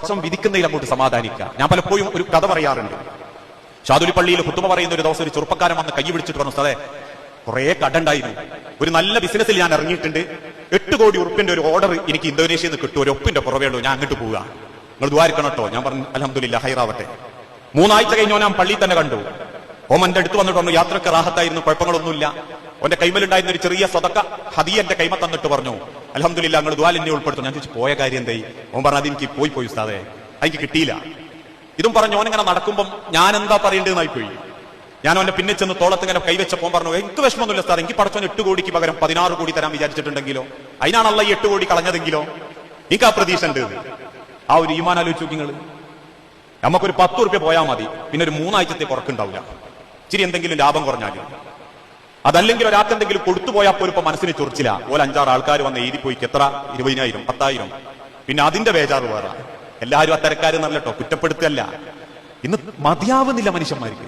പടച്ചോൻ വിധിക്കുന്നതിൽ അങ്ങോട്ട് സമാധാനിക്കുക. ഞാൻ പലപ്പോഴും ഒരു കഥ പറയാറുണ്ട്. ഷാദുലി പള്ളിയിൽ ഹുത്തുബ പറയുന്ന ഒരു ദിവസം ഒരു ചെറുപ്പക്കാരൻ വന്ന് കൈ പിടിച്ചിട്ട് പറഞ്ഞു, ഉസ്താദേ കുറെ കടണ്ടായിരുന്നു, ഒരു നല്ല ബിസിനസ്സിൽ ഞാൻ ഇറങ്ങിയിട്ടുണ്ട്, 8 കോടി ഉറുപ്പിന്റെ ഒരു ഓർഡർ എനിക്ക് ഇന്തോനേഷ്യയിൽ നിന്ന് കിട്ടും, ഒരു ഒപ്പിന്റെ പുറവേ ഉള്ളൂ, ഞാൻ അങ്ങോട്ട് പോവുക, നിങ്ങൾ ദ്വാരിക്കണം കേട്ടോ. ഞാൻ പറഞ്ഞു അൽഹംദുലില്ലാ ഹൈറാവട്ടെ. 3 ആഴ്ച കഴിഞ്ഞോ ഞാൻ പള്ളിയിൽ തന്നെ കണ്ടു. ഓമന്റെ അടുത്ത് വന്നിട്ട് പറഞ്ഞു യാത്രക്ക് റാഹത്തായിരുന്നു, കുഴപ്പങ്ങളൊന്നുമില്ല. ഓന്റെ കൈമലുണ്ടായിരുന്ന ഒരു ചെറിയ സ്വതക്ക ഹദിയ എന്റെ കൈമ തന്നിട്ട് പറഞ്ഞു അൽഹംദുലില്ലാ നിങ്ങൾ ദ്വാൽ എന്നെ ഉൾപ്പെടുത്തും. ഞാൻ ചോദിച്ചു പോയ കാര്യം എന്തായി? ഓൻ പറഞ്ഞു അതെനിക്ക് പോയി ഉസ്താദേ, എനിക്ക് കിട്ടിയില്ല. ഇതും പറഞ്ഞു ഓനിങ്ങനെ നടക്കുമ്പം ഞാൻ എന്താ പറയേണ്ടതെന്നായി പോയി. ഞാൻ അവന്റെ പിന്നെ ചെന്ന് തോളത്തിങ്ങനെ കൈവച്ചപ്പോൾ പറഞ്ഞു എനിക്ക് വിഷമമൊന്നുമില്ല ഉസ്താദേ, എനിക്ക് പടച്ചോൻ 8 കോടിക്ക് പകരം 16 കോടി തരാൻ വിചാരിച്ചിട്ടുണ്ടെങ്കിലോ, അതിനാണല്ല ഈ 8 കോടി കളഞ്ഞതെങ്കിലോ, എനിക്ക് ആ പ്രതീക്ഷ ഉണ്ട്. ആ ഒരു ഈമാൻ ആലോചിച്ചു നിങ്ങൾ. നമുക്കൊരു 10 ഉറുപ്പ്യ പോയാൽ മതി, പിന്നെ ഒരു 3 ആഴ്ചത്തെ പുറക്കുണ്ടാവില്ല, ഇച്ചിരി എന്തെങ്കിലും ലാഭം കുറഞ്ഞാലും. അതല്ലെങ്കിൽ ഒരാൾക്ക് എന്തെങ്കിലും കൊടുത്തുപോയാൽ പോലും ഇപ്പൊ മനസ്സിന് ചൊറിച്ചില്ല. ഓല 5-6 ആൾക്കാർ വന്ന് എഴുതി പോയിക്ക് എത്ര 20,000 10,000, പിന്നെ അതിന്റെ ബേജാറ് വേറെ. എല്ലാവരും അത്തരക്കാരെന്നല്ലോ, കുറ്റപ്പെടുത്തല്ല. ഇന്ന് മതിയാവുന്നില്ല മനുഷ്യന്മാർക്ക്.